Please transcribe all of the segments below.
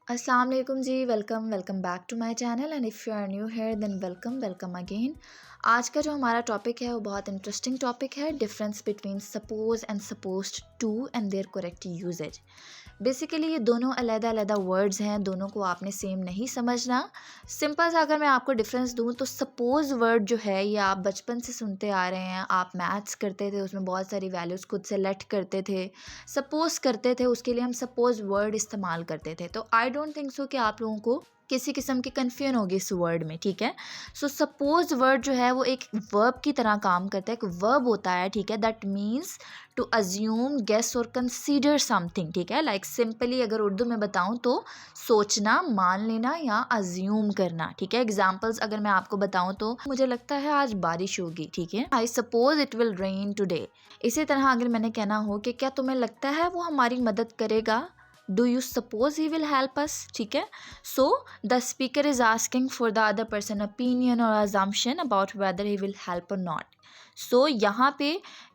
अस्सलाम वालेकुम जी। Welcome back to my channel and if you are new here then welcome again. आज का जो हमारा टॉपिक है वो बहुत इंटरेस्टिंग टॉपिक है, difference between suppose and supposed to and their correct usage. Basically ये दोनों अलग-अलग वर्ड्स हैं, दोनों को आपने सेम नहीं समझना। सिंपल सा अगर मैं आपको डिफरेंस दूँ तो सपोज वर्ड जो है ये आप बचपन से सुनते आ रहे हैं, आप मैथ्स करते थे, उसमें बहुत सारी वैल्यूज़ खुद से लेट करते थे, सपोज़ करते थे, उसके लिए हम सपोज़ वर्ड इस्तेमाल करते थे। तो आई डोंट थिंक सो कि आप लोगों को किसी किस्म की कन्फ्यूजन होगी इस वर्ड में, ठीक है। सो सपोज वर्ड जो है वो एक वर्ब की तरह काम करता है, एक वर्ब होता है, ठीक है, that means to assume, guess और कंसीडर समथिंग, ठीक है। लाइक सिंपली अगर उर्दू में बताऊं तो सोचना, मान लेना या अज्यूम करना, ठीक है। एग्जाम्पल्स अगर मैं आपको बताऊं तो मुझे लगता है आज बारिश होगी, ठीक है, I suppose it will rain today. इसी तरह अगर मैंने कहना हो कि क्या तुम्हें लगता है वो हमारी मदद करेगा, do you suppose he will help us, ठीक है। So the speaker is asking for the other person opinion और assumption about whether he will help और नॉट। सो यहाँ पे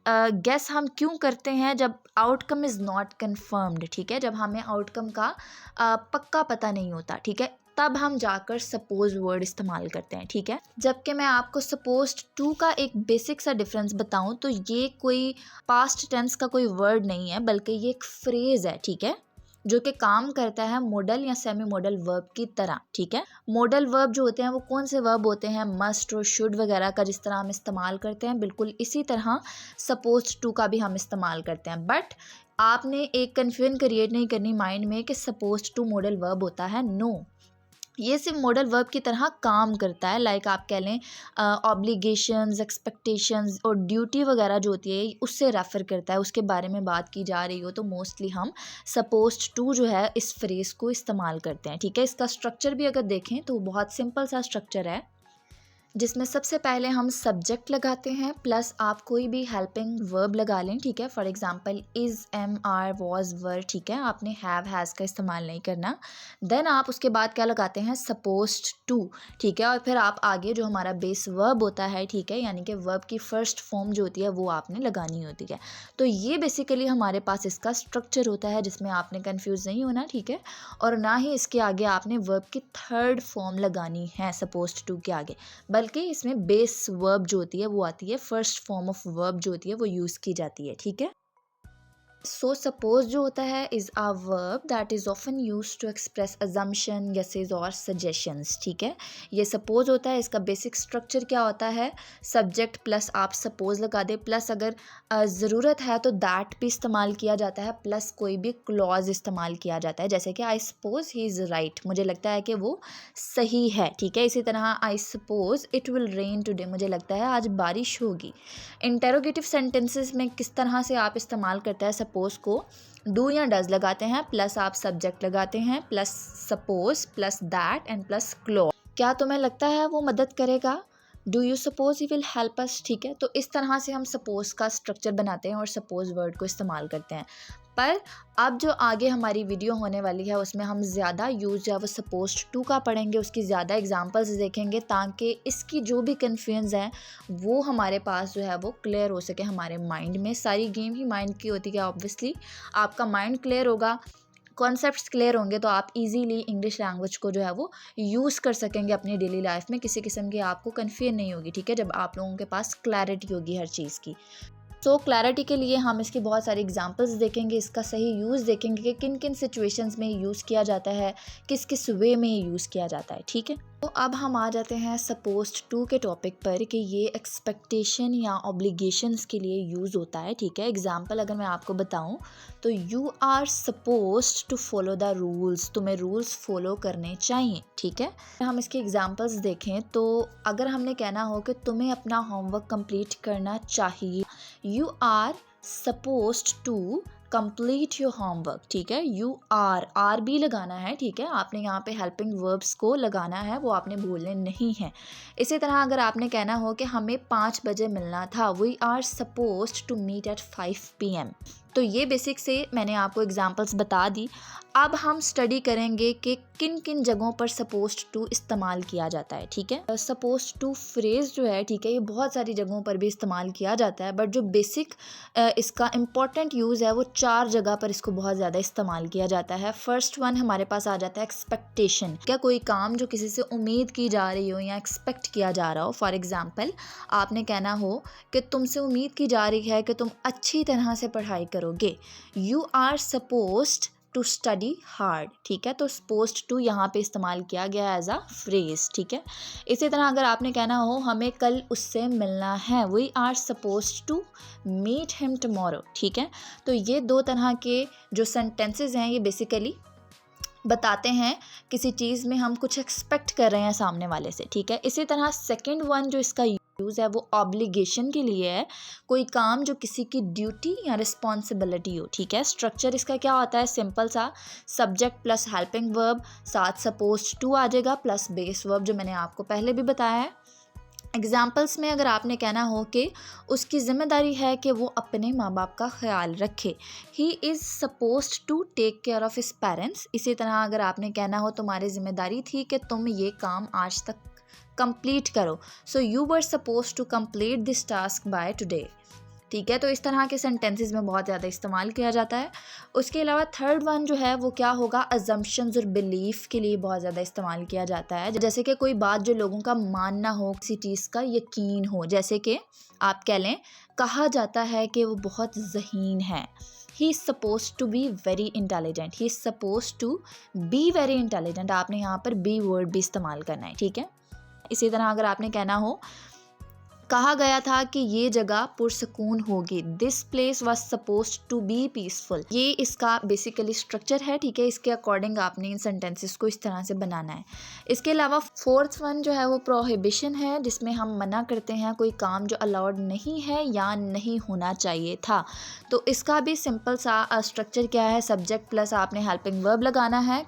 गेस हम क्यों करते हैं जब आउटकम इज़ नॉट कन्फर्म्ड, ठीक है, जब हमें आउटकम का पक्का पता नहीं होता, ठीक है, तब हम जाकर सपोज वर्ड इस्तेमाल करते हैं, ठीक है। जबकि मैं आपको सपोज्ड टू का एक बेसिक सा डिफरेंस बताऊं तो ये कोई पास्ट टेंस का कोई वर्ड नहीं है, बल्कि ये एक फ्रेज है, ठीक है, जो कि काम करता है मॉडल या सेमी मॉडल वर्ब की तरह, ठीक है। मॉडल वर्ब जो होते हैं वो कौन से वर्ब होते हैं, मस्ट और शुड वगैरह का जिस तरह हम इस्तेमाल करते हैं, बिल्कुल इसी तरह सपोज्ड टू का भी हम इस्तेमाल करते हैं। बट आपने एक कन्फ्यूजन क्रिएट नहीं करनी माइंड में कि सपोज्ड टू मॉडल वर्ब होता है, नो, ये सिर्फ मॉडल वर्ब की तरह काम करता है। लाइक आप कह लें ऑब्लिगेशंस, एक्सपेक्टेशंस और ड्यूटी वगैरह जो होती है उससे रेफ़र करता है, उसके बारे में बात की जा रही हो तो मोस्टली हम सपोज्ड टू जो है इस फ्रेज़ को इस्तेमाल करते हैं, ठीक है। इसका स्ट्रक्चर भी अगर देखें तो बहुत सिंपल सा स्ट्रक्चर है, जिसमें सबसे पहले हम सब्जेक्ट लगाते हैं प्लस आप कोई भी हेल्पिंग वर्ब लगा लें, ठीक है। For example is, am, are, was, were, ठीक है, आपने हैव, हैज़ का इस्तेमाल नहीं करना। देन आप उसके बाद क्या लगाते हैं, सपोज्ड टू, ठीक है, और फिर आप आगे जो हमारा बेस वर्ब होता है, ठीक है, यानी कि वर्ब की फर्स्ट फॉर्म जो होती है वो आपने लगानी होती है। तो ये बेसिकली हमारे पास इसका स्ट्रक्चर होता है, जिसमें आपने कन्फ्यूज़ नहीं होना, ठीक है, और ना ही इसके आगे आपने वर्ब की थर्ड फॉर्म लगानी है सपोज्ड टू के आगे, बल्कि इसमें बेस वर्ब जो होती है वो आती है, फर्स्ट फॉर्म ऑफ वर्ब जो होती है वो यूज़ की जाती है, ठीक है। सो सपोज जो होता है is a verb that is often use to express assumption, guesses और सजेशंस, ठीक है। ये सपोज होता है, इसका बेसिक स्ट्रक्चर क्या होता है, सब्जेक्ट प्लस आप सपोज लगा दे, प्लस अगर ज़रूरत है तो दैट भी इस्तेमाल किया जाता है, प्लस कोई भी क्लॉज इस्तेमाल किया जाता है, जैसे कि I suppose he is right, मुझे लगता है कि वो सही है, ठीक है। इसी तरह I suppose it will rain today, मुझे लगता है आज बारिश होगी। इंटेरोगेटिव सेंटेंसेस में किस तरह से आप इस्तेमाल करते हैं सपोज को, डू या डज लगाते हैं, प्लस आप सब्जेक्ट लगाते हैं, plus suppose, plus that and plus clause. क्या तुम्हें लगता है वो मदद करेगा, do you suppose he will help us, ठीक है। तो इस तरह से हम सपोज का स्ट्रक्चर बनाते हैं और सपोज वर्ड को इस्तेमाल करते हैं। पर अब जो आगे हमारी वीडियो होने वाली है उसमें हम ज़्यादा यूज़ जो है वो सपोज्ड टू का पढ़ेंगे, उसकी ज़्यादा एग्जांपल्स देखेंगे, ताकि इसकी जो भी कन्फ्यूजन है वो हमारे पास जो है वो क्लियर हो सके हमारे माइंड में। सारी गेम ही माइंड की होती है, ऑब्वियसली आपका माइंड क्लियर होगा, कॉन्सेप्ट्स क्लियर होंगे तो आप इजीली इंग्लिश लैंग्वेज को जो है वो यूज़ कर सकेंगे अपनी डेली लाइफ में, किसी किस्म की आपको कन्फ्यूजन नहीं होगी, ठीक है, जब आप लोगों के पास क्लैरिटी होगी हर चीज़ की। सो क्लैरिटी के लिए हम इसकी बहुत सारी एग्जांपल्स देखेंगे, इसका सही यूज़ देखेंगे कि किन किन सिचुएशंस में यूज़ किया जाता है, किस किस वे में यूज़ किया जाता है, ठीक है। तो अब हम आ जाते हैं सपोज्ड टू के टॉपिक पर कि ये एक्सपेक्टेशन या ऑब्लिगेशंस के लिए यूज़ होता है, ठीक है। एग्जांपल अगर मैं आपको बताऊं तो you are supposed to follow the rules, तुम्हें रूल्स फॉलो करने चाहिए, ठीक है। हम इसके एग्जांपल्स देखें तो अगर हमने कहना हो कि तुम्हें अपना होमवर्क कंप्लीट करना चाहिए, you are supposed to complete your homework, ठीक है। यू आर भी लगाना है, ठीक है, आपने यहाँ पे हेल्पिंग वर्ब्स को लगाना है, वो आपने भूलने नहीं है। इसी तरह अगर आपने कहना हो कि हमें 5 बजे मिलना था, we are supposed to meet at 5 PM, तो ये बेसिक से मैंने आपको एग्जांपल्स बता दी। अब हम स्टडी करेंगे कि किन किन जगहों पर सपोज्ड टू इस्तेमाल किया जाता है, ठीक है। सपोज्ड टू फ्रेज जो है, ठीक है, ये बहुत सारी जगहों पर भी इस्तेमाल किया जाता है, बट जो बेसिक इसका इम्पॉर्टेंट यूज़ है वो 4 जगह पर इसको बहुत ज़्यादा इस्तेमाल किया जाता है। फर्स्ट वन हमारे पास आ जाता है एक्सपेक्टेशन। क्या कोई काम जो किसी से उम्मीद की जा रही हो या एक्सपेक्ट किया जा रहा हो, फॉर एग्जाम्पल आपने कहना हो कि तुमसे उम्मीद की जा रही है कि तुम अच्छी तरह से पढ़ाई करोगे, you are supposed to study hard, ठीक है। तो सपोज्ड टू यहाँ पे इस्तेमाल किया गया एज अ फ्रेज, ठीक है। इसी तरह अगर आपने कहना हो हमें कल उससे मिलना है, we are supposed to meet him tomorrow, ठीक है। तो ये 2 तरह के जो सेंटेंसेस हैं ये बेसिकली बताते हैं किसी चीज़ में हम कुछ एक्सपेक्ट कर रहे हैं सामने वाले से, ठीक है। इसी तरह सेकंड वन जो इसका यूज़ है वो ऑब्लिगेशन के लिए है, कोई काम जो किसी की ड्यूटी या रिस्पॉन्सिबिलिटी हो, ठीक है। स्ट्रक्चर इसका क्या होता है, सिंपल सा, सब्जेक्ट प्लस हेल्पिंग वर्ब, साथ सपोज्ड टू आ जाएगा प्लस बेस वर्ब, जो मैंने आपको पहले भी बताया है। एग्जाम्पल्स में अगर आपने कहना हो कि उसकी ज़िम्मेदारी है कि वो अपने माँ बाप का ख्याल रखे, he is supposed to take care of his parents. इसी तरह अगर आपने कहना हो तुम्हारी ज़िम्मेदारी थी कि तुम ये काम आज तक कंप्लीट करो, so you were supposed to complete this task by today, ठीक है। तो इस तरह के सेंटेंसेस में बहुत ज़्यादा इस्तेमाल किया जाता है। उसके अलावा थर्ड वन जो है वो क्या होगा, अजम्पशंस और बिलीफ के लिए बहुत ज़्यादा इस्तेमाल किया जाता है। जैसे कि कोई बात जो लोगों का मानना हो, किसी चीज़ का यकीन हो, जैसे कि आप कह लें कहा जाता है कि वो बहुत ज़हीन है, he is suppose to be very intelligent, he is suppose to be very intelligent. आपने यहाँ पर बी वर्ड भी इस्तेमाल करना है, ठीक है। इसी तरह अगर आपने कहना हो कहा गया था कि ये जगह पुरसकून होगी, this place was supposed to be peaceful, ये इसका बेसिकली स्ट्रक्चर है, ठीक है। इसके अकॉर्डिंग आपने इन सेंटेंसेस को इस तरह से बनाना है। इसके अलावा फोर्थ वन जो है वो प्रोहिबिशन है, जिसमें हम मना करते हैं कोई काम जो अलाउड नहीं है या नहीं होना चाहिए था। तो इसका भी सिंपल सा स्ट्रक्चर क्या है, सब्जेक्ट प्लस आपने हेल्पिंग वर्ब लगाना है,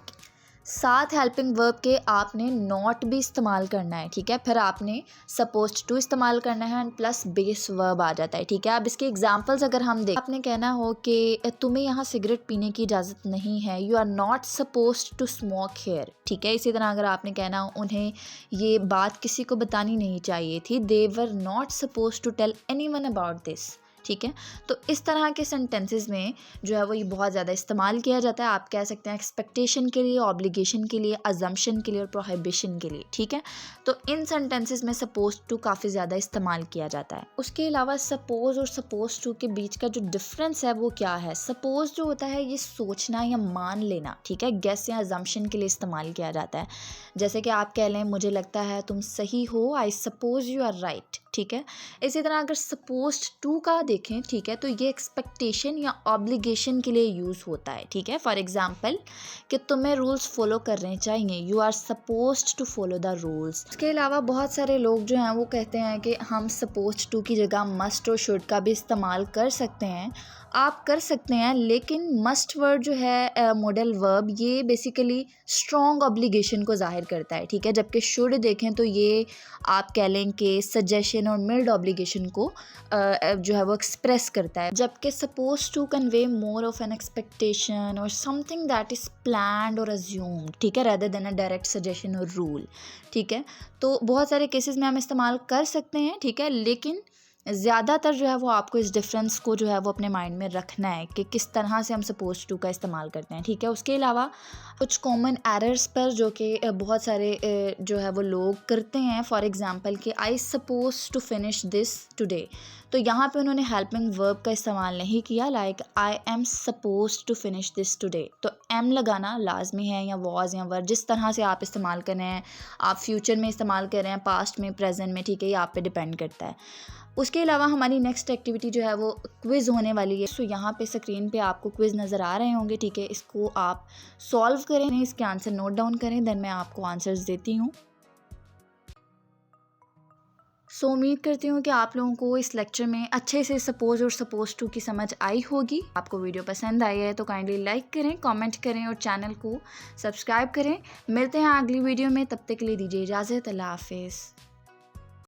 साथ हेल्पिंग वर्ब के आपने नॉट भी इस्तेमाल करना है, ठीक है। फिर आपने सपोज्ड टू इस्तेमाल करना है एंड प्लस बेस वर्ब आ जाता है, ठीक है। अब इसके एग्जांपल्स अगर हम देखें, आपने कहना हो कि तुम्हें यहाँ सिगरेट पीने की इजाज़त नहीं है, you are not supposed to smoke here, ठीक है। इसी तरह अगर आपने कहना हो उन्हें ये बात किसी को बतानी नहीं चाहिए थी, they were not supposed to tell anyone about this, ठीक है। तो इस तरह के सेंटेंसेस में जो है वो ये बहुत ज़्यादा इस्तेमाल किया जाता है। आप कह सकते हैं एक्सपेक्टेशन के लिए, ऑब्लिगेशन के लिए, अजम्पशन के लिए और प्रोहिबिशन के लिए, ठीक है। तो इन सेंटेंसेस में सपोज टू काफ़ी ज़्यादा इस्तेमाल किया जाता है। उसके अलावा सपोज और सपोज टू के बीच का जो डिफरेंस है वो क्या है, सपोज जो होता है ये सोचना या मान लेना, ठीक है, गेस या अजम्पशन के लिए इस्तेमाल किया जाता है। जैसे कि आप कह लें मुझे लगता है तुम सही हो, I suppose you are right, ठीक है। इसी तरह अगर सपोज्ड टू का देखें, ठीक है, तो ये एक्सपेक्टेशन या ऑब्लिगेशन के लिए यूज़ होता है, ठीक है। फॉर एग्जांपल कि तुम्हें रूल्स फॉलो करने चाहिए, you are supposed to follow the rules. इसके अलावा बहुत सारे लोग जो हैं वो कहते हैं कि हम सपोज्ड टू की जगह मस्ट और शुड का भी इस्तेमाल कर सकते हैं। आप कर सकते हैं, लेकिन मस्ट वर्ड जो है मॉडल वर्ब, ये बेसिकली स्ट्रॉन्ग ऑब्लिगेशन को जाहिर करता है, ठीक है। जबकि शुड देखें तो ये आप कह लें कि सजेशन और मिल्ड ऑब्लिगेशन को जो है वो एक्सप्रेस करता है। जबकि suppose to convey more of an expectation और समथिंग दैट इज़ प्लान्ड और अज्यूम्ड, ठीक है, rather than a direct suggestion और रूल, ठीक है। तो बहुत सारे केसेस में हम इस्तेमाल कर सकते हैं, ठीक है, लेकिन ज़्यादातर जो है वो आपको इस डिफरेंस को जो है वो अपने माइंड में रखना है कि किस तरह से हम सपोज टू का इस्तेमाल करते हैं, ठीक है। उसके अलावा कुछ कॉमन एरर्स पर जो कि बहुत सारे जो है वो लोग करते हैं, फॉर एग्जांपल कि I suppose to finish this today, तो यहाँ पे उन्होंने हेल्पिंग वर्ब का इस्तेमाल नहीं किया, like I am suppose to finish this today. तो एम लगाना लाजमी है, या वॉज या वर, जिस तरह से आप इस्तेमाल कर रहे हैं, आप फ्यूचर में इस्तेमाल कर रहे हैं, पास्ट में, प्रेजेंट में, ठीक है, ये आप पे डिपेंड करता है। उसके अलावा हमारी नेक्स्ट एक्टिविटी जो है वो क्विज़ होने वाली है। सो यहाँ पे स्क्रीन पे आपको क्विज़ नज़र आ रहे होंगे, ठीक है। इसको आप सॉल्व करें, इसके आंसर नोट डाउन करें, देन मैं आपको आंसर्स देती हूँ। सो उम्मीद करती हूँ कि आप लोगों को इस लेक्चर में अच्छे से सपोज और सपोज टू की समझ आई होगी। आपको वीडियो पसंद आई है तो काइंडली लाइक करें, कमेंट करें और चैनल को सब्सक्राइब करें। मिलते हैं अगली वीडियो में, तब तक के लिए दीजिए इजाज़त। अल्लाह हाफिज़।